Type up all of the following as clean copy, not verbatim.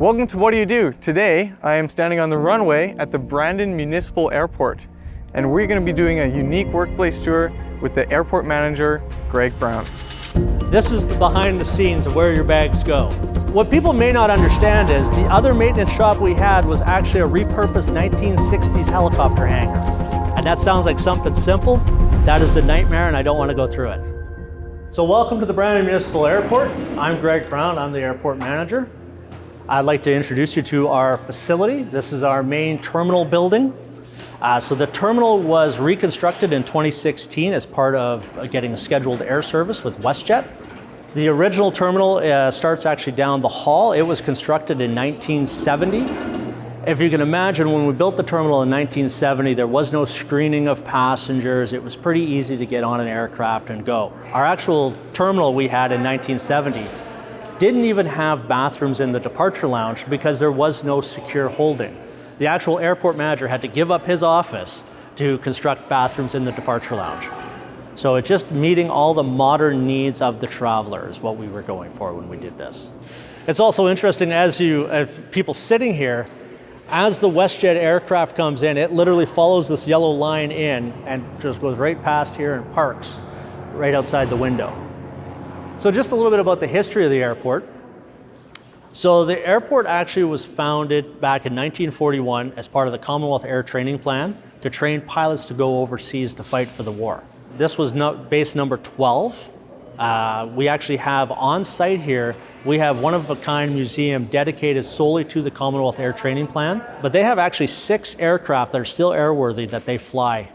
Welcome to What Do You Do? Today, I am standing on the runway at the Brandon Municipal Airport, and we're going to be doing a unique workplace tour with the airport manager, Greg Brown. This is the behind the scenes of where your bags go. What people may not understand is the other maintenance shop we had was actually a repurposed 1960s helicopter hangar. And that sounds like something simple. That is a nightmare, and I don't want to go through it. So welcome to the Brandon Municipal Airport. I'm Greg Brown, I'm the airport manager. I'd like to introduce you to our facility. This is our main terminal building. So the terminal was reconstructed in 2016 as part of getting a scheduled air service with WestJet. The original terminal starts actually down the hall. It was constructed in 1970. If you can imagine, when we built the terminal in 1970, there was no screening of passengers. It was pretty easy to get on an aircraft and go. Our actual terminal we had in 1970 didn't even have bathrooms in the departure lounge because there was no secure holding. The actual airport manager had to give up his office to construct bathrooms in the departure lounge. So it's just meeting all the modern needs of the traveler is what we were going for when we did this. It's also interesting as people sitting here, as the WestJet aircraft comes in, it literally follows this yellow line in and just goes right past here and parks right outside the window. So just a little bit about the history of the airport. So the airport actually was founded back in 1941 as part of the Commonwealth Air Training Plan to train pilots to go overseas to fight for the war. This was base number 12. We actually have on site here, we have one-of-a-kind museum dedicated solely to the Commonwealth Air Training Plan, but they have actually 6 aircraft that are still airworthy that they fly,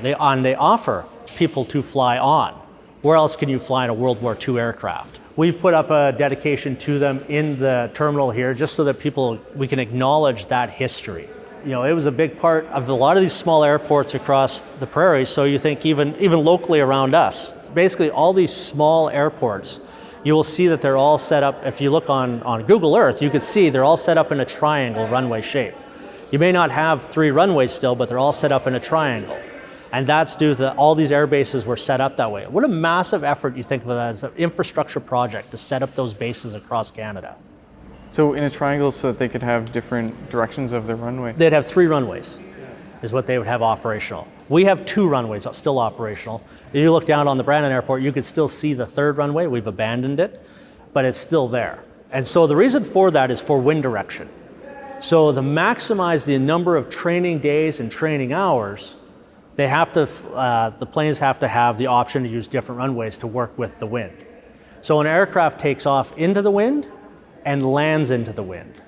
they offer people to fly on. Where else can you fly in a World War II aircraft? We've put up a dedication to them in the terminal here just so that we can acknowledge that history. You know, it was a big part of a lot of these small airports across the prairies, so you think even locally around us. Basically all these small airports, you will see that they're all set up, if you look on Google Earth, you can see they're all set up in a triangle runway shape. You may not have 3 runways still, but they're all set up in a triangle. And that's due to all these air bases were set up that way. What a massive effort you think of it as an infrastructure project to set up those bases across Canada. So in a triangle so that they could have different directions of their runway? They'd have 3 runways is what they would have operational. We have 2 runways still operational. If you look down on the Brandon Airport, you could still see the 3rd runway. We've abandoned it, but it's still there. And so the reason for that is for wind direction. So to maximize the number of training days and training hours, the planes have to have the option to use different runways to work with the wind. So an aircraft takes off into the wind and lands into the wind.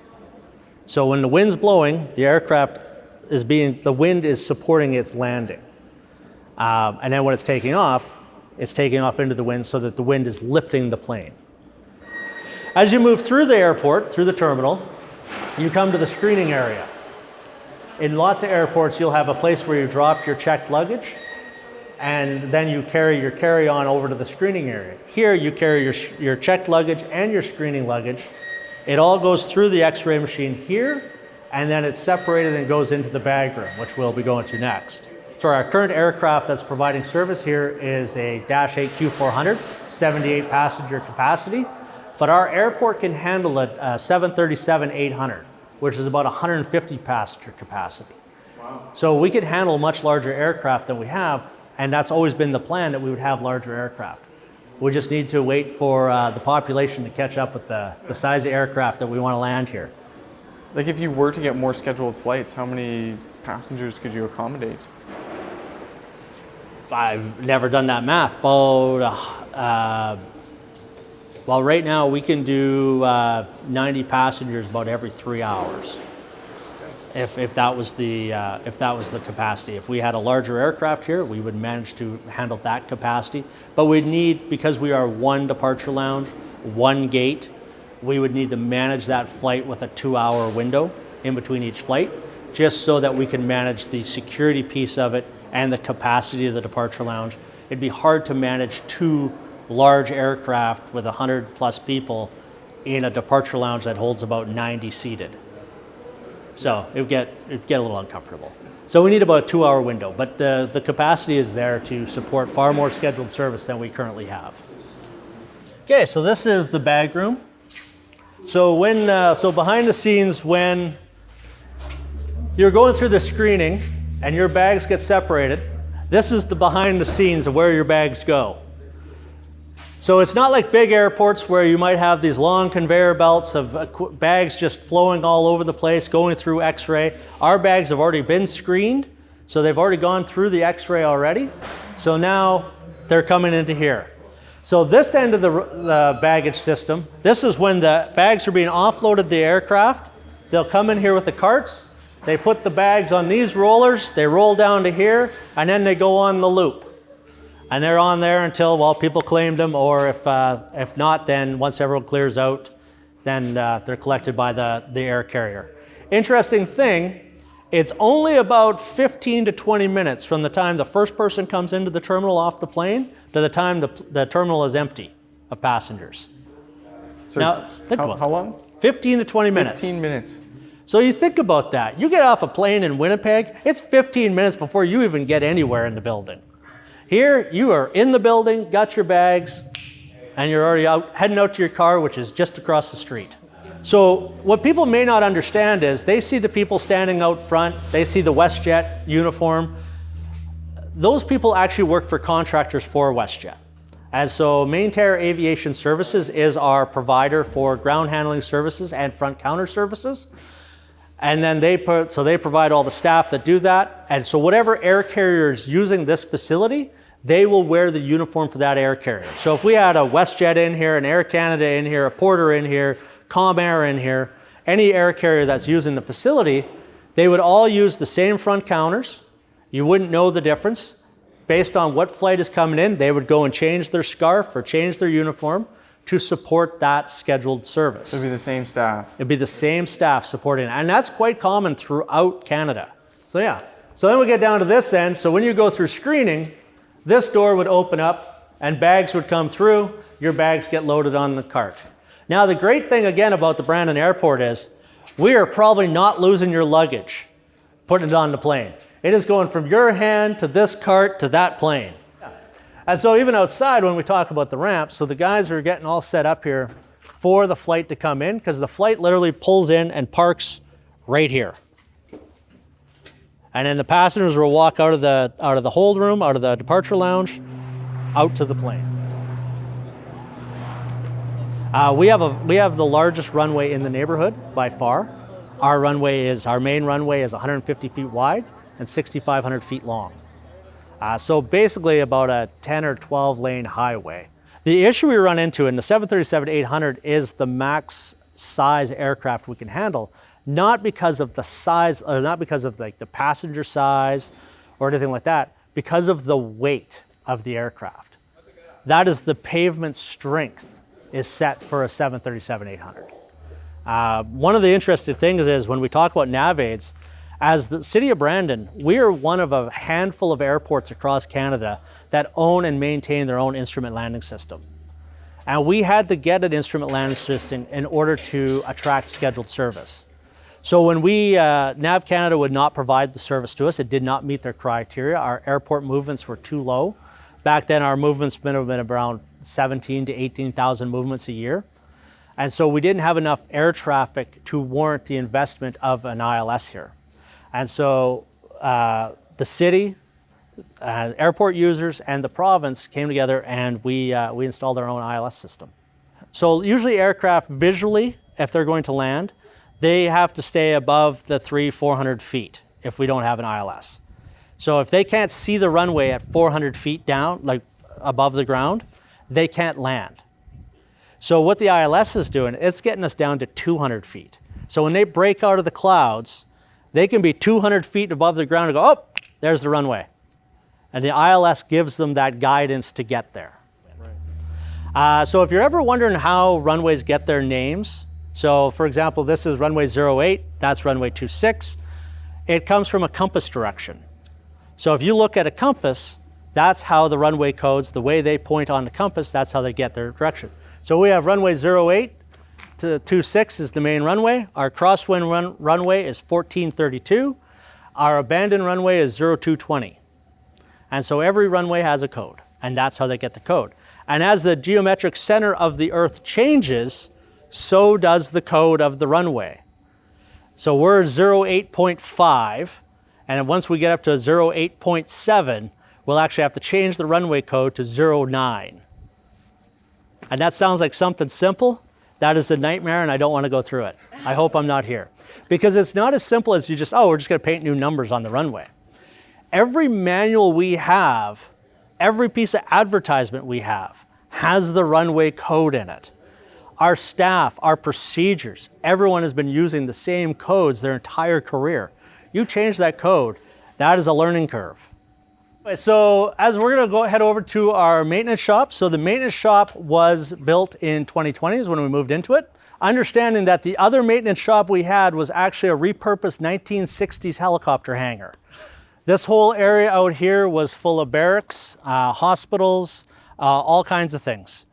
So when the wind's blowing, the wind is supporting its landing. And then when it's taking off into the wind so that the wind is lifting the plane. As you move through the airport, through the terminal, you come to the screening area. In lots of airports, you'll have a place where you drop your checked luggage, and then you carry your carry-on over to the screening area. Here, you carry your checked luggage and your screening luggage. It all goes through the X-ray machine here, and then it's separated and goes into the bag room, which we'll be going to next. So our current aircraft that's providing service here is a Dash 8 Q400, 78 passenger capacity, but our airport can handle a 737-800. Which is about 150 passenger capacity. Wow. So we could handle much larger aircraft than we have, and that's always been the plan, that we would have larger aircraft. We just need to wait for the population to catch up with the size of aircraft that we want to land here. Like if you were to get more scheduled flights, how many passengers could you accommodate? I've never done that math, well, right now we can do 90 passengers about every 3 hours. If that was the capacity. If we had a larger aircraft here, we would manage to handle that capacity. But we'd need, because we are 1 departure lounge, 1 gate, we would need to manage that flight with a 2-hour window in between each flight, just so that we can manage the security piece of it and the capacity of the departure lounge. It'd be hard to manage 2 large aircraft with 100+ people in a departure lounge that holds about 90 seated. So it'd get a little uncomfortable. So we need about a 2-hour window, but the capacity is there to support far more scheduled service than we currently have. Okay, so this is the bag room. So behind the scenes, when you're going through the screening and your bags get separated, this is the behind the scenes of where your bags go. So it's not like big airports where you might have these long conveyor belts of bags just flowing all over the place, going through X-ray. Our bags have already been screened, so they've already gone through the X-ray already. So now they're coming into here. So this end of the baggage system, this is when the bags are being offloaded the aircraft. They'll come in here with the carts. They put the bags on these rollers. They roll down to here, and then they go on the loop. And they're on there until, well, people claimed them, or if not, then once everyone clears out, then they're collected by the air carrier. Interesting thing, it's only about 15 to 20 minutes from the time the first person comes into the terminal off the plane to the time the terminal is empty of passengers. So now, think about how long? 15 to 20 minutes. 15 minutes. So you think about that. You get off a plane in Winnipeg, it's 15 minutes before you even get anywhere in the building. Here, you are in the building, got your bags, and you're already heading out to your car, which is just across the street. So what people may not understand is they see the people standing out front, they see the WestJet uniform. Those people actually work for contractors for WestJet. And so Maintair Aviation Services is our provider for ground handling services and front counter services. And then they provide all the staff that do that. And so whatever air carrier is using this facility, they will wear the uniform for that air carrier. So if we had a WestJet in here, an Air Canada in here, a Porter in here, Comair in here, any air carrier that's using the facility, they would all use the same front counters. You wouldn't know the difference. Based on what flight is coming in, they would go and change their scarf or change their uniform to support that scheduled service. It'd be the same staff. It'd be the same staff supporting it. And that's quite common throughout Canada. So yeah. So then we get down to this end. So when you go through screening, this door would open up and bags would come through. Your bags get loaded on the cart. Now the great thing again about the Brandon Airport is we are probably not losing your luggage putting it on the plane. It is going from your hand to this cart to that plane. And so even outside when we talk about the ramps, so the guys are getting all set up here for the flight to come in, because the flight literally pulls in and parks right here. And then the passengers will walk out of the hold room, out of the departure lounge, out to the plane. We have the largest runway in the neighborhood by far. Our main runway is 150 feet wide and 6,500 feet long. So basically about a 10 or 12 lane highway. The issue we run into in the 737-800 is the max size aircraft we can handle, not because of the size, or not because of like the passenger size or anything like that, because of the weight of the aircraft. That is the pavement strength is set for a 737-800. One of the interesting things is when we talk about nav aids, as the City of Brandon, we are one of a handful of airports across Canada that own and maintain their own instrument landing system. And we had to get an instrument landing system in order to attract scheduled service. So when Nav Canada would not provide the service to us, it did not meet their criteria. Our airport movements were too low. Back then our movements would have been around 17 to 18,000 movements a year. And so we didn't have enough air traffic to warrant the investment of an ILS here. And so the city, airport users, and the province came together and we installed our own ILS system. So usually aircraft visually, if they're going to land, they have to stay above the 300-400 feet if we don't have an ILS. So if they can't see the runway at 400 feet down, like above the ground, they can't land. So what the ILS is doing, it's getting us down to 200 feet. So when they break out of the clouds, they can be 200 feet above the ground and go, oh, there's the runway. And the ILS gives them that guidance to get there. Right. So if you're ever wondering how runways get their names, so for example, this is runway 08, that's runway 26. It comes from a compass direction. So if you look at a compass, that's how the runway codes, the way they point on the compass, that's how they get their direction. So we have runway 08 to 26 is the main runway. Our crosswind runway is 1432. Our abandoned runway is 0220. And so every runway has a code, and that's how they get the code. And as the geometric center of the Earth changes, so does the code of the runway. So we're 08.5, and once we get up to 08.7, we'll actually have to change the runway code to 09. And that sounds like something simple. That is a nightmare, and I don't want to go through it. I hope I'm not here. Because it's not as simple as you just, oh, we're just going to paint new numbers on the runway. Every manual we have, every piece of advertisement we have, has the runway code in it. Our staff, our procedures, everyone has been using the same codes their entire career. You change that code, that is a learning curve. So as we're gonna head over to our maintenance shop. So the maintenance shop was built in 2020 is when we moved into it. Understanding that the other maintenance shop we had was actually a repurposed 1960s helicopter hangar. This whole area out here was full of barracks, hospitals, all kinds of things.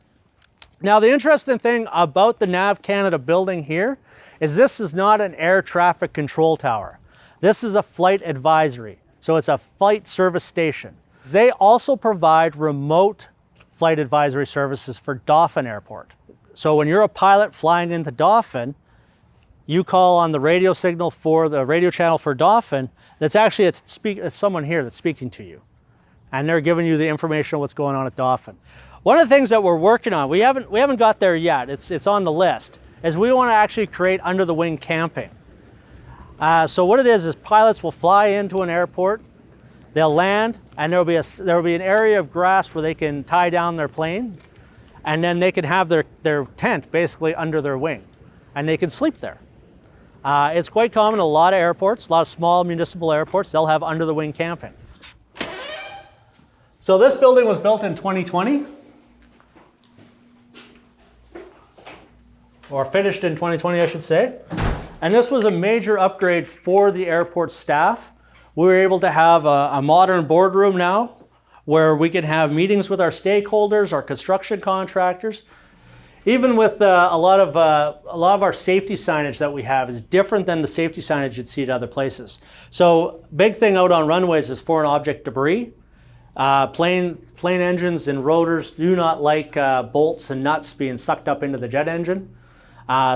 Now the interesting thing about the NAV Canada building here is this is not an air traffic control tower. This is a flight advisory. So it's a flight service station. They also provide remote flight advisory services for Dauphin Airport. So when you're a pilot flying into Dauphin, you call on the radio signal for the radio channel for Dauphin. That's actually it's someone here that's speaking to you. And they're giving you the information on what's going on at Dauphin. One of the things that we're working on, we haven't got there yet, it's on the list, is we want to actually create under the wing camping. So what it is pilots will fly into an airport, they'll land, and there'll be an area of grass where they can tie down their plane, and then they can have their tent basically under their wing, and they can sleep there. It's quite common in a lot of airports, a lot of small municipal airports, they'll have under the wing camping. So this building was built in 2020, or finished in 2020, I should say. And this was a major upgrade for the airport staff. We were able to have a modern boardroom now where we can have meetings with our stakeholders, our construction contractors. Even with a lot of our safety signage that we have is different than the safety signage you'd see at other places. So big thing out on runways is foreign object debris. Plane engines and rotors do not like bolts and nuts being sucked up into the jet engine.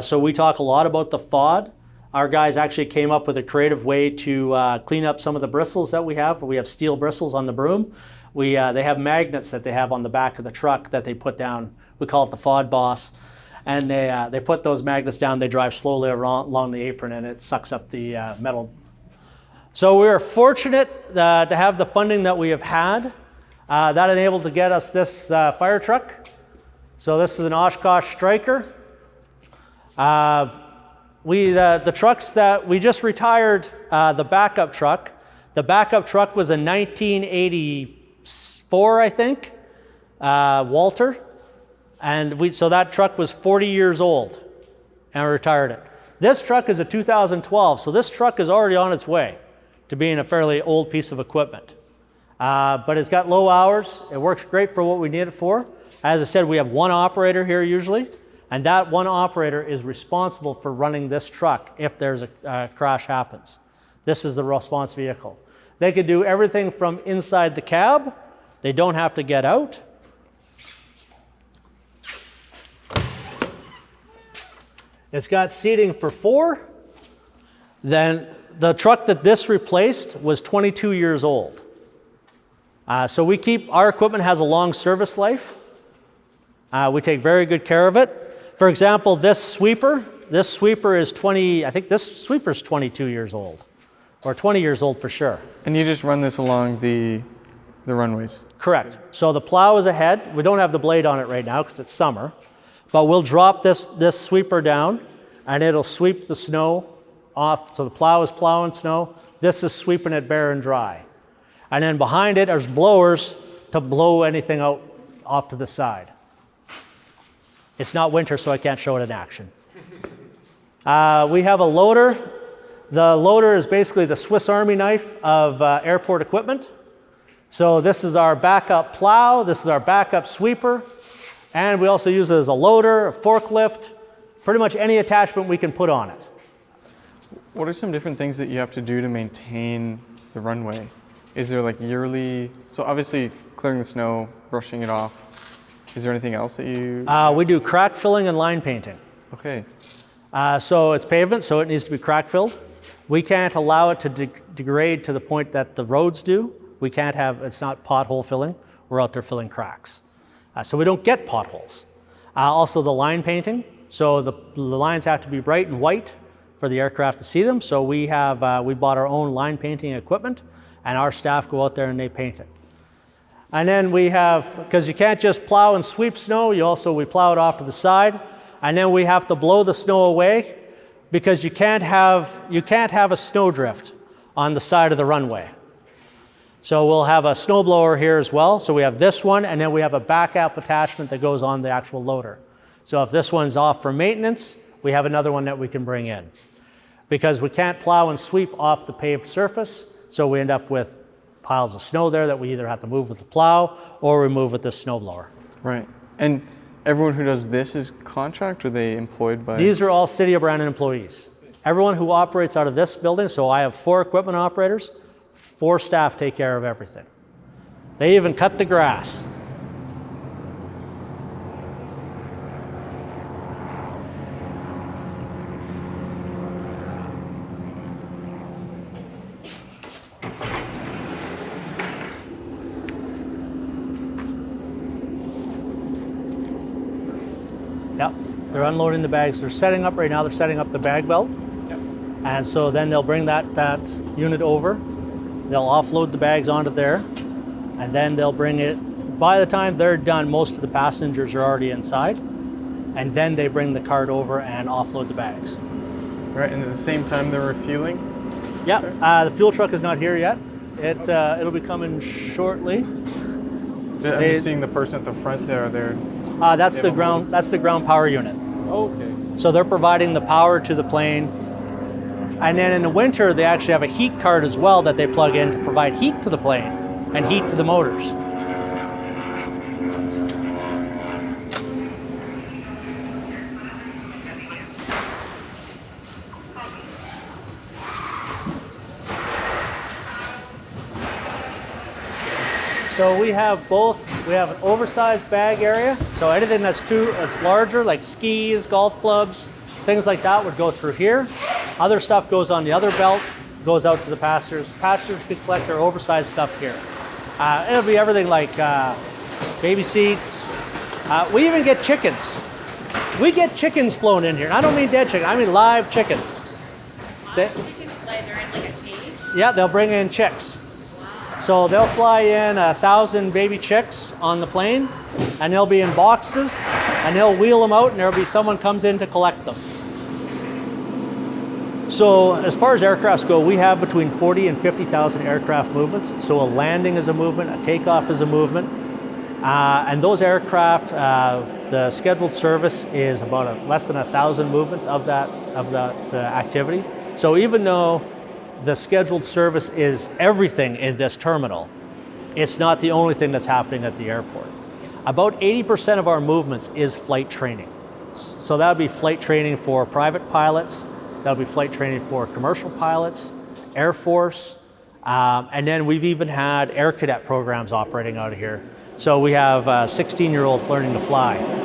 So we talk a lot about the FOD. Our guys actually came up with a creative way to clean up some of the bristles that we have. We have steel bristles on the broom. They have magnets that they have on the back of the truck that they put down. We call it the FOD boss. And they put those magnets down, they drive slowly along the apron, and it sucks up the metal. So we are fortunate to have the funding that we have had. That enabled to get us this fire truck. So this is an Oshkosh Striker. The trucks that we just retired, the backup truck. The backup truck was a 1984, I think, Walter. And so that truck was 40 years old, and we retired it. This truck is a 2012, so this truck is already on its way to being a fairly old piece of equipment. But it's got low hours. It works great for what we need it for. As I said, we have one operator here usually. And that one operator is responsible for running this truck if there's a crash happens. This is the response vehicle. They can do everything from inside the cab. They don't have to get out. It's got seating for 4. Then the truck that this replaced was 22 years old. So our equipment has a long service life. We take very good care of it. For example, this sweeper is 22 years old, or 20 years old for sure. And you just run this along the runways? Correct. So the plow is ahead. We don't have the blade on it right now because it's summer, but we'll drop this sweeper down and it'll sweep the snow off. So the plow is plowing snow. This is sweeping it bare and dry. And then behind it, there's blowers to blow anything out off to the side. It's not winter, so I can't show it in action. We have a loader. The loader is basically the Swiss Army knife of airport equipment. So this is our backup plow, this is our backup sweeper, and we also use it as a loader, a forklift, pretty much any attachment we can put on it. What are some different things that you have to do to maintain the runway? Is there like yearly, so obviously clearing the snow, brushing it off. Is there anything else that you? We do crack filling and line painting. Okay. So it's pavement, so it needs to be crack filled. We can't allow it to degrade to the point that the roads do. We can't have, it's not pothole filling. We're out there filling cracks. So we don't get potholes. Also the line painting. So the lines have to be bright and white for the aircraft to see them. So we bought our own line painting equipment, and our staff go out there and they paint it. And then we have, because you can't just plow and sweep snow, we plow it off to the side, and then we have to blow the snow away, because you can't have a snowdrift on the side of the runway. So we'll have a snowblower here as well. So we have this one, and then we have a backup attachment that goes on the actual loader. So if this one's off for maintenance, we have another one that we can bring in. Because we can't plow and sweep off the paved surface, so we end up with piles of snow there that we either have to move with the plow or remove with this snowblower. Right. And everyone who does this is contract, or are they employed by? These are all City of Brandon employees. Everyone who operates out of this building, so I have 4 equipment operators, 4 staff take care of everything. They even cut the grass. Yep, they're unloading the bags. They're setting up right now, they're setting up the bag belt. Yep. And so then they'll bring that unit over. They'll offload the bags onto there, and then they'll bring it. By the time they're done, most of the passengers are already inside, and then they bring the cart over and offload the bags. Right, and at the same time they're refueling? Yeah, the fuel truck is not here yet. It'll be coming shortly. I'm just seeing the person at the front there. That's the ground power unit. Oh, okay. So they're providing the power to the plane. And then in the winter, they actually have a heat card as well that they plug in to provide heat to the plane and heat to the motors. So we have both. We have an oversized bag area. So anything that's larger, like skis, golf clubs, things like that would go through here. Other stuff goes on the other belt, goes out to the passengers. Passengers can collect their oversized stuff here. It'll be everything like baby seats. We even get chickens. We get chickens flown in here. And I don't mean dead chickens, I mean live chickens. They're in like a cage? Yeah, they'll bring in chicks. So they'll fly in 1,000 baby chicks on the plane, and they'll be in boxes, and they'll wheel them out, and there'll be someone comes in to collect them. So as far as aircrafts go, we have between 40 and 50,000 aircraft movements. So a landing is a movement, a takeoff is a movement. And those aircraft, the scheduled service is about less than 1,000 movements of that activity. So even though the scheduled service is everything in this terminal, it's not the only thing that's happening at the airport. About 80% of our movements is flight training. So that would be flight training for private pilots, that would be flight training for commercial pilots, Air Force, and then we've even had air cadet programs operating out of here. So we have 16-year-olds learning to fly.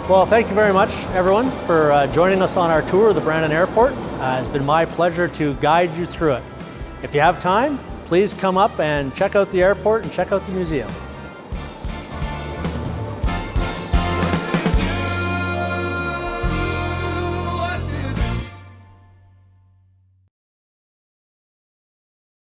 Well, thank you very much, everyone, for joining us on our tour of the Brandon Airport. It's been my pleasure to guide you through it. If you have time, please come up and check out the airport and check out the museum.